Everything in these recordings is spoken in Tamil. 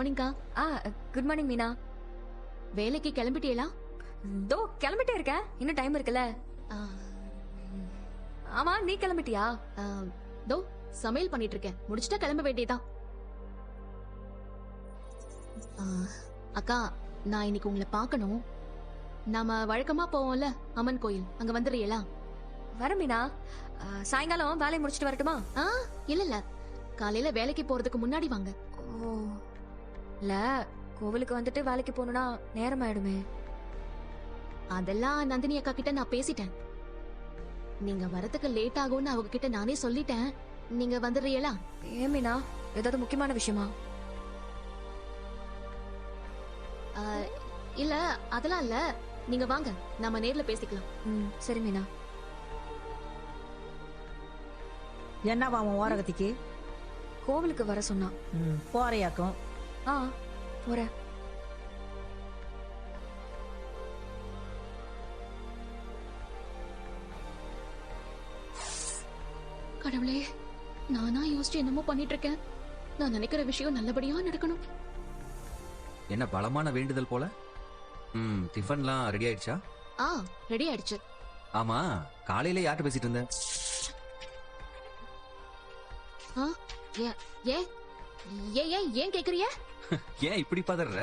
மார்னிங்க்கா. Good morning Meena. வேலைக்கு கிளம்பிட்டீங்களா? தோ கிளம்பிட்டே இருக்கேன், இன்னும் டைம் இருக்குல்ல. ஆமா, நீ கிளம்பிட்டியா? தோ சமையல் பண்ணிட்டு இருக்கேன், முடிச்சிட்டா கிளம்ப வேண்டியதான். அக்கா, நான் இன்னைக்கு உங்களை பார்க்கணும். நாம வழக்கமா போவோம்ல அம்மன் கோயில், அங்க வந்துடுறீங்களா? வர மீனா. சாயங்காலம் வேலையை முடிச்சிட்டு வரட்டுமா? இல்ல இல்ல, காலையில வேலைக்கு போறதுக்கு முன்னாடி வாங்க. ஓ இல்ல, கோவிலுக்கு வந்துட்டு வேலைக்கு போகணும்னா நேரம் ஆயிடுமே. அதெல்லாம் நந்தினி அக்கா கிட்ட நான் பேசிட்டேன். நீங்க வரதுக்கு லேட் ஆகும்னு அவங்க கிட்ட நானே சொல்லிட்டேன். நீங்க வந்துடுறீங்களா? ஏன் மீனா, ஏதாவது முக்கியமான விஷயமா? இல்ல அதெல்லாம் இல்ல, நீங்க வாங்க, நாம நேர்ல பேசிக்கலாம். சரி மீனா. என்னவா உன் ஓரகத்திக்கு? கோவிலுக்கு வர சொன்னா. போறையாக்கும். போறேன். கடவுளே, நானா யோசிச்சு என்னமோ பண்ணிட்டு இருக்கேன். நான் நினைக்கிற விஷயம் நல்லபடியா நடக்கணும். என்ன பலமான வேண்டுதல் போல. டிஃபன்லாம் ரெடி ஆயிடுச்சா? ரெடி ஆயிடுச்சு. ஆமா, காலையில யார்கிட்ட பேசிட்டு இருந்த? ஏன் கேக்குறிய? ஏன் இப்படி பதற?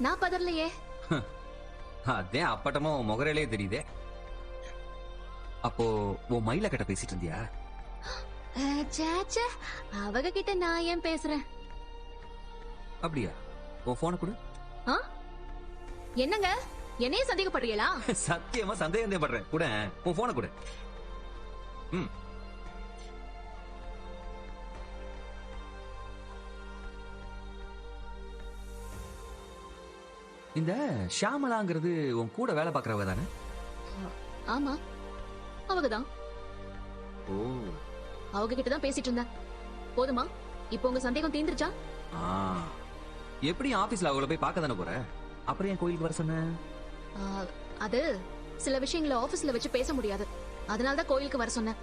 நான் பதறலையே. அதே அப்பட்டமா முகரையிலே தெரியுதே. அப்போ உன் மயில கிட்ட பேசிட்டு இருந்தியா? அவங்க கிட்ட நான் ஏன் பேசுறேன்? அப்படியா? உன் போன கொடு. என்னங்க, என்னைய சந்தேகப்படுறீங்களா? சத்தியமா சந்தேகம் படுறேன். கூட உன் போன கொடு. இந்த ஷாமலாங்கிறது உன் கூட வேலை பாக்குறவங்க தானே? ஆமா, அவங்கதான். ஓ, அவங்க கிட்ட தான் பேசிட்டு இருந்தேன். போதுமா? இப்போ உங்க சந்தேகம் தீந்துருச்சா? எப்படி ஆபீஸ்ல அவங்கள போய் பார்க்க தானே போற, அப்புறம் என் கோயிலுக்கு வர சொன்ன? அது சில விஷயங்களை ஆபீஸ்ல வச்சு பேச முடியாது, அதனாலதான் கோயிலுக்கு வர சொன்னேன்.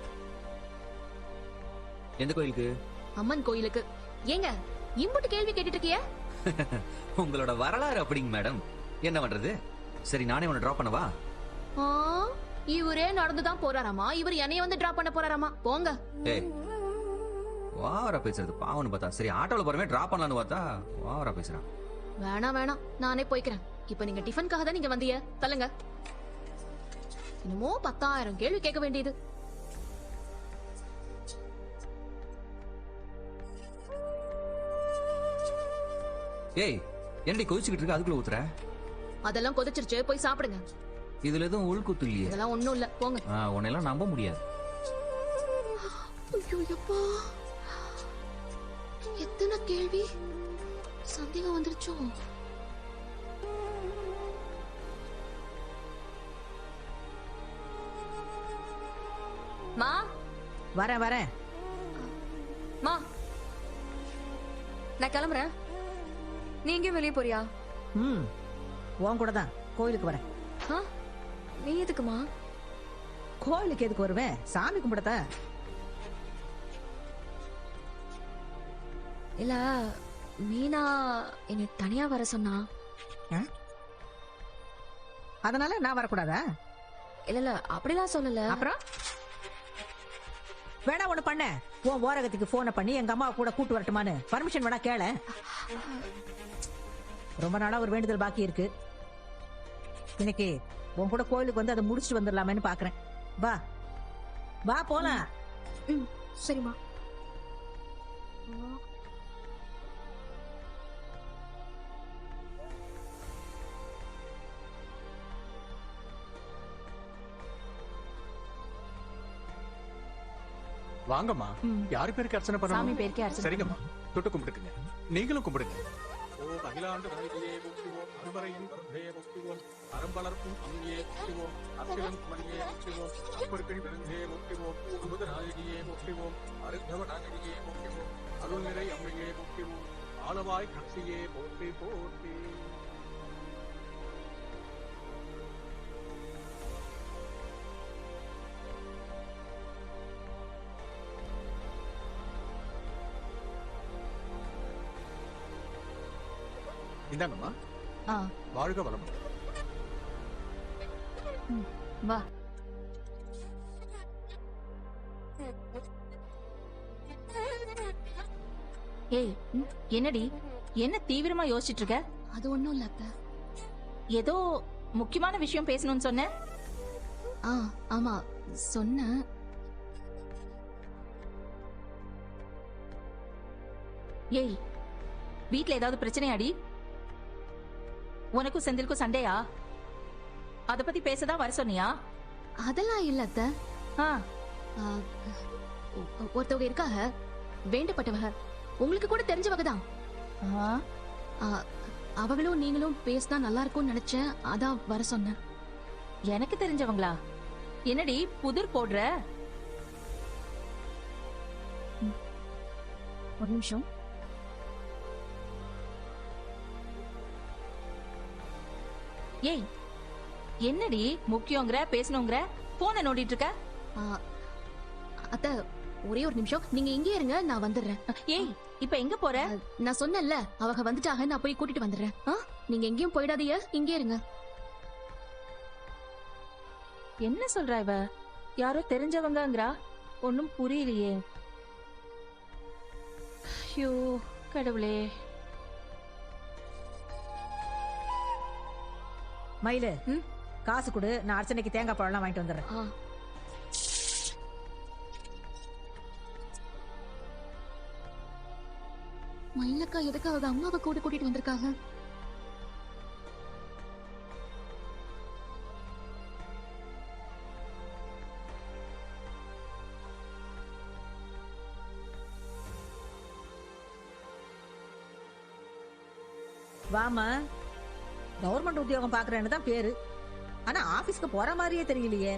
எந்த கோயிலுக்கு? அம்மன் கோயிலுக்கு. ஏங்க இம்புட்டு கேள்வி கேட்டுட்டு இருக்கிய? உங்களோட வரலாறு அப்படிங்க மேடம், என்ன பண்றது? சரி, நானே உன்னை டிராப் பண்ணவா? இவரே நடந்துதான் போறாராமா, இவர் என்னைய வந்து டிராப் பண்ண போறாராமா. போங்க. வாவரா பேசுறது பாவன்னு பார்த்தா, சரி ஆட்டோல போறவே டிராப் பண்ணலான்னு பார்த்தா வாவரா பேசுறான். வேணாம், நானே போய்க்கிறேன். இப்ப நீங்க டிஃபனுக்காக தான் நீங்க வந்தீங்க, தள்ளுங்க. இன்னமோ 10,000 கேள்வி கேட்க வேண்டியது. ஏய், என்னடி கொதிச்சுக்கிட்டு இருக்க, அதுக்குள்ள ஊத்துற? அதெல்லாம் கொதிச்சிருச்சு, போய் சாப்பிடுங்க. இதுல எதுவும் உள்குத்து இல்லையே? இதெல்லாம் ஒண்ணும் இல்ல, போங்க. உன்னெல்லாம் நம்ப முடியாது. ஐயோ அப்பா, எத்தனை கேள்வி, சந்தேகம் வந்துருச்சோ. மா, வரேன். மா, நான் கிளம்புறேன். நீ எங்கேயும் வெளியே போறியா? உன் கூட தான் கோயிலுக்கு வரேன். நீ எதுக்குமா? கோயிலுக்கு எதுக்கு வருவேன்? சாமி கும்பிடத்தான். இல்ல, மீனா என்னை தனியா வர சொன்னா. அதனால நான் வரக்கூடாதா? இல்ல அப்படிலாம் சொல்லல. அப்புறம் வேணா ஒண்ணு பண்ண, உன் ஓரகத்துக்கு போனை பண்ணி எங்க அம்மா கூட கூட்டு வரட்டுமான்னு பர்மிஷன் வேணா கேள. ரொம்ப நாளா ஒரு வேண்டுதல் பாக்கி இருக்கு. இன்னைக்கு உன் கூட கோயிலுக்கு வந்து அதை முடிச்சுட்டு வந்துடலாமேன்னு பாக்குறேன். வா போலாம். சரிம்மா. வாங்கம்மா. யாரு பேருக்கு அர்ச்சனை பண்ணணும்? சாமி பேருக்கே அர்ச்சனை. சரிங்கம்மா, தொட்டு கும்பிடுங்க. நீங்களும் கும்பிடுங்க. ஓ அகிலாண்டு நாயகியே போற்றுவோம், அருமறையின் கரும்பே போற்றுவோம், அறம்பலர்க்கும் அம்மியே போற்றுவோம், அச்சிலம் மணியே போற்றுவோம், அப்பொருக்கணி விருந்தே போற்றுவோம், அமுத நாயகியே போற்றுவோம், அருந்தவ நாயகியே போற்றுவோம், அருள் நிறை அம்மையே போற்றுவோம், ஆலவாய் கட்சியே போற்றி போற்றி. இந்தாங்கம்மா. ஆ வாழ்க வளமுடன். வா. ஏய் என்னடி என்ன தீவிரமா யோசிச்சுட்டு இருக்க? அது ஒண்ணும் இல்ல அத்தை. ஏதோ முக்கியமான விஷயம் பேசணும்னு சொன்ன. ஆ ஆமா சொன்னேன். ஏய் வீட்ல ஏதாவது பிரச்சனையாடி? உனக்கும் செந்திலுக்கும் சண்டையா? அத பத்தி பேசதான் வர சொன்னியா? அதெல்லாம் இல்ல அத்தை. ஆ, ஆ, ஒருத்தவங்க இருக்காக, வேண்டப்பட்டவங்க, உங்களுக்கு கூட தெரிஞ்சவங்க தான். ஆ, அவங்களும் நீங்களும் பேசினா நல்லா இருக்கும்னு நினைச்சேன், அதான் வர சொன்னேன். எனக்கு தெரிஞ்சவங்களா? என்னடி புதிர் போடுற? ஒரு நிமிஷம். ஏய் என்னடி முக்கியங்கிற பேசணுங்கிற போனை நோண்டிட்டு இருக்க? ஆ, அத்தை ஒரே ஒரு நிமிஷம், நீங்க இங்கே இருங்க, நான் வந்துடுறேன். ஏய் இப்ப எங்க போற? நான் சொன்னேன்ல, அவங்க வந்துட்டாக, நான் போய் கூட்டிட்டு வந்துடுறேன். நீங்க எங்கேயும் போயிடாதீங்க, இங்கே இருங்க. என்ன சொல்றா இவ? யாரோ தெரிஞ்சவங்கங்கிறா, ஒன்னும் புரியலையே. ஐயோ கடவுளே. மயிலு காசு கொடு, நான் அர்ச்சனைக்கு தேங்காய் பழம்லாம் வாங்கிட்டு வந்துடுறேன். ஆ. மயிலக்கா எதுக்காக அம்மாவை கூட கூட்டிட்டு வந்திருக்காங்க? வாமா, கவர்மெண்ட் உத்தியோகம் பாக்குறேன்னு தான் பேரு, ஆனா ஆபீஸ்க்கு போற மாதிரியே தெரியலையே.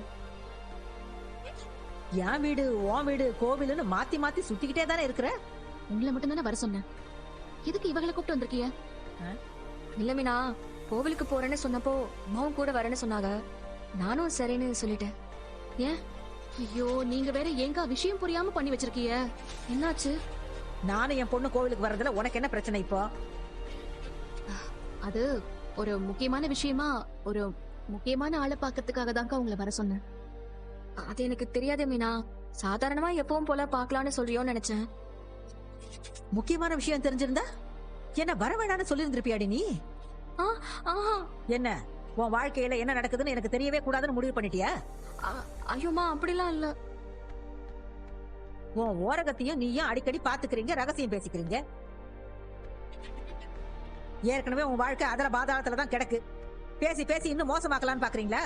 என் வீடு உன் வீடு கோவில்னு மாத்தி மாத்தி சுத்திக்கிட்டே தானே இருக்கிற. உங்களை மட்டும் தானே வர சொன்னேன், எதுக்கு இவங்களை கூப்பிட்டு வந்திருக்கீங்க? இல்ல மீனா, கோவிலுக்கு போறேன்னு சொன்னப்போ அம்மாவும் கூட வரேன்னு சொன்னாங்க. நானும் சரின்னு சொல்லிட்டேன். ஏன்? ஐயோ, நீங்க வேற ஏங்கா விஷயம் புரியாம பண்ணி வச்சிருக்கீங்க. என்னாச்சு? நானும் என் பொண்ணு கோவிலுக்கு வர்றதுல உனக்கு என்ன பிரச்சனை இப்போ? அது ஒரு முக்கியமான விஷயமா, ஒரு முக்கியமான ஆளை பாக்கிறதுக்காக தான்க்கா உங்களை வர சொன்னேன். அது எனக்கு தெரியாதே மீனா. சாதாரணமா எப்பவும் போல பாக்கலாம்னு சொல்றியோன்னு நினைச்சேன். முக்கியமான விஷயம் தெரிஞ்சிருந்தா என்ன வர வேணான்னு சொல்லியிருந்திருப்பியாடி நீ? ஆஹா. என்ன உன் வாழ்க்கையில என்ன நடக்குதுன்னு எனக்கு தெரியவே கூடாதுன்னு முடிவு பண்ணிட்டியா? ஐயோமா, அப்படிலாம் இல்ல. உன் ஓரகத்தையும் நீயும் அடிக்கடி பாத்துக்கிறீங்க, ரகசியம் பேசிக்கிறீங்க. ஏற்கனவே உன் வாழ்க்கை அதல பாதாளத்துல தான் கிடக்கு. பேசி பேசி இன்னும் மோசமாக்கலான்னு பாக்குறீங்களா?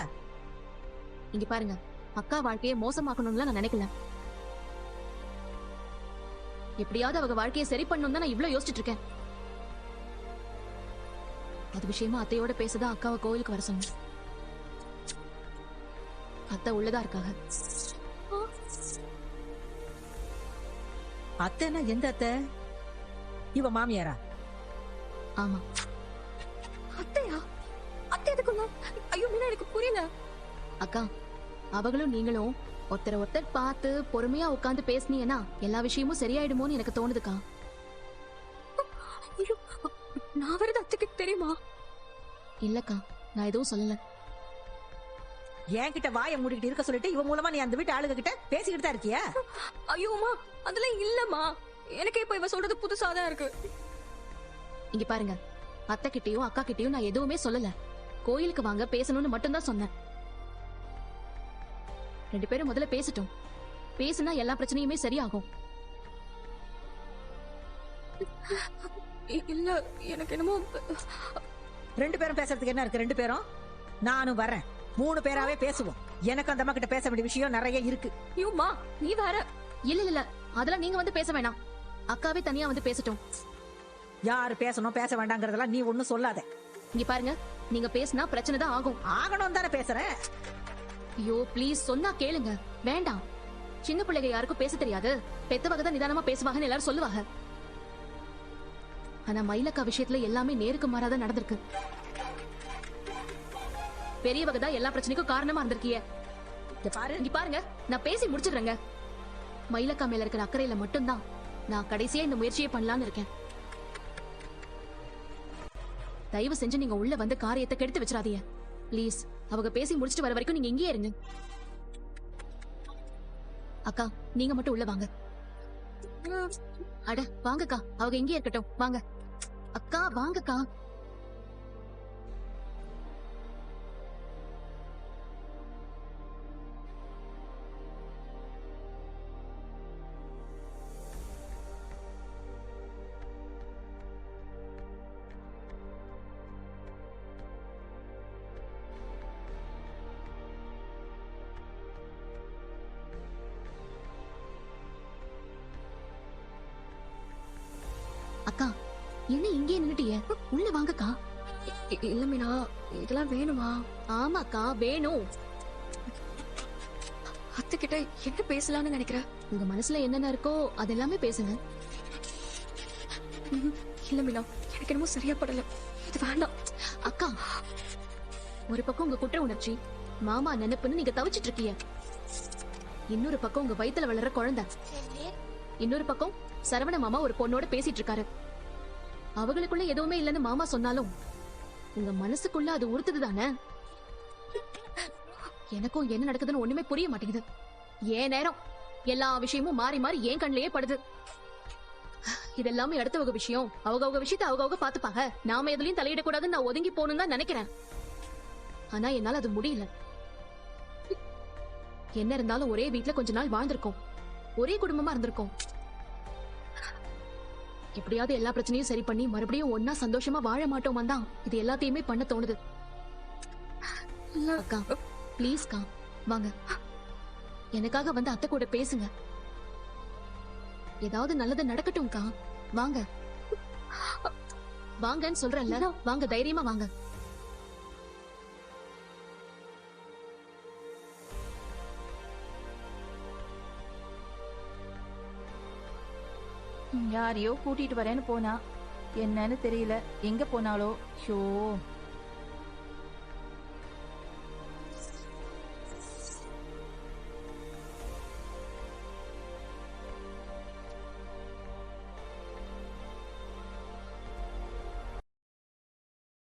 இங்க பாருங்க, அக்கா வாழ்க்கையை மோசமாக்கணும்னு நான் நினைக்கல. எப்படியாவது அவங்க வாழ்க்கையை சரி பண்ணணும் தான் நான் இவ்வளவு யோசிச்சுட்டு இருக்கேன். அது விஷயமா அத்தையோட பேசதான் அக்காவை கோயிலுக்கு வர சொன்னேன். அத்தை உள்ளதா இருக்காங்க. அத்தைன்னா எந்த அத்தை? இவ மாமியாரா? ஆமா. அத்தையா? அத்தை எதுக்குள்ள? ஐயோ மீனா, எனக்கு புரியல. அக்கா, அவங்களும் நீங்களும் ஒருத்தர் பார்த்து பொறுமையா உட்கார்ந்து பேசுனீங்கன்னா எல்லா விஷயமும் சரியாயிடுமோன்னு எனக்கு தோணுதுக்கா. ஐயோ, நான் வரது அத்தைக்கு தெரியுமா? இல்லக்கா, நான் எதுவும் சொல்லல. என்கிட்ட வாயை மூடிக்கிட்டு இருக்க சொல்லிட்டு இவ மூலமா நீ அந்த வீட்டு ஆளுங்க கிட்ட பேசிக்கிட்டு தான் இருக்கியா? ஐயோமா, அதெல்லாம் இல்லம்மா. எனக்கு இப்ப இவ சொல்றது புதுசாதான் இருக்கு. இங்க பாருங்க, அத்தை கிட்டயும் அக்கா கிட்டயும் நான் எதுவுமே சொல்லல. கோயிலுக்கு வாங்க பேசணும்னு மட்டும்தான் சொன்னேன். ரெண்டு பேரும் முதல்ல பேசட்டும். பேசினா எல்லா பிரச்சனையுமே சரியாகும். இல்ல, எனக்கு என்னமோ. ரெண்டு பேரும் பேசுறதுக்கு என்ன இருக்கு? ரெண்டு பேரும் நானும் வரேன், 3 பேராவே பேசுவோம். எனக்கு அந்த அம்மா கிட்ட பேச வேண்டிய விஷயம் நிறைய இருக்கு. ஐயோமா, நீ வேற. இல்ல இல்ல, அதெல்லாம் நீங்க வந்து பேச வேணாம். அக்காவே தனியா வந்து பேசட்டும். யாரு பேசணும் பேச வேண்டாங்கிறதெல்லாம் நீ ஒண்ணும் சொல்லாத. இங்க பாருங்க, நீங்க பேசினா பிரச்சனை தான் ஆகும். ஆகணும் தானே பேசுறேன். ஐயோ ப்ளீஸ், சொன்னா கேளுங்க. வேண்டாம், சின்ன பிள்ளைங்க யாருக்கும் பேச தெரியாது, பெத்தவங்க தான் நிதானமா பேசுவாங்கன்னு எல்லாரும் சொல்லுவாங்க. ஆனா மயிலக்கா விஷயத்துல எல்லாமே நேருக்கு மாறாதான் நடந்திருக்கு. பெரியவங்க தான் எல்லா பிரச்சனைக்கும் காரணமா இருந்திருக்கிய. இங்க பாருங்க, நான் பேசி முடிச்சிடுறேங்க. மயிலக்கா மேல இருக்கிற அக்கறையில மட்டும்தான் நான் கடைசியா இந்த முயற்சியை பண்ணலான்னு இருக்கேன். தயவு செஞ்சு நீங்க உள்ள வந்து காரியத்தை கெடுத்து வச்சிடாதீங்க ப்ளீஸ். அவங்க பேசி முடிச்சிட்டு வர வரைக்கும் நீங்க இங்கேயே இருங்க. அக்கா நீங்க மட்டும் உள்ள வாங்க. அட வாங்கக்கா, அவங்க இங்கேயே இருக்கட்டும், வாங்க. அக்கா வாங்கக்கா. அக்கா என்ன இங்கே நின்னுட்டிய? உள்ள வாங்கக்கா. இல்ல மீனா, இதெல்லாம் வேணுமா? ஆமாக்கா வேணும். அத்தை கிட்ட என்ன பேசலாம்னு நினைக்கிற? உங்க மனசுல என்னென்ன இருக்கோ அதெல்லாமே பேசுங்க. இல்ல மீனா, எனக்கு என்னமோ சரியா படல. இது வேண்டாம். அக்கா ஒரு பக்கம் உங்க குற்ற உணர்ச்சி, மாமா நினைப்புன்னு நீங்க தவிச்சிட்டு இருக்கீங்க. இன்னொரு பக்கம் உங்க வயித்துல வளர்ற குழந்தை. இன்னொரு பக்கம் சரவண மாமா ஒரு பொண்ணோட பேசிட்டு இருக்காரு. அவங்களுக்குள்ள எதுவுமே இல்லைன்னு மாமா சொன்னாலும் உங்க மனசுக்குள்ள அது உறுத்துது தானே? எனக்கும் என்ன நடக்குதுன்னு ஒண்ணுமே புரிய மாட்டேங்குது. ஏன் நேரம் எல்லா விஷயமும் மாறி மாறி ஏன் கண்ணிலேயே படுது. இதெல்லாமே அடுத்தவங்க விஷயம், அவங்க விஷயத்தை அவங்க பாத்துப்பாங்க. நாம எதுலயும் தலையிடக்கூடாதுன்னு நான் ஒதுங்கி போகணும்னு தான் நினைக்கிறேன். ஆனா என்னால அது முடியல. என்ன இருந்தாலும் ஒரே வீட்டுல கொஞ்ச நாள் வாழ்ந்திருக்கோம், ஒரே குடும்பமா இருந்திருக்கோம். எப்படியாவது எல்லா பிரச்சனையும் சரி பண்ணி மறுபடியும் ஒன்னா சந்தோஷமா வாழ மாட்டோமா தான் இது எல்லாத்தையுமே பண்ண தோணுது. அக்கா ப்ளீஸ்க்கா வாங்க, எனக்காக வந்து அத்தை கூட பேசுங்க. ஏதாவது நல்லது நடக்கட்டும்க்கா. வாங்க வாங்கன்னு சொல்றேன்ல, வாங்க தைரியமா வாங்க. யாரையோ கூட்டிட்டு வரேன்னு போனா, என்னன்னு தெரியல. எங்க போனாலோ? ஷோ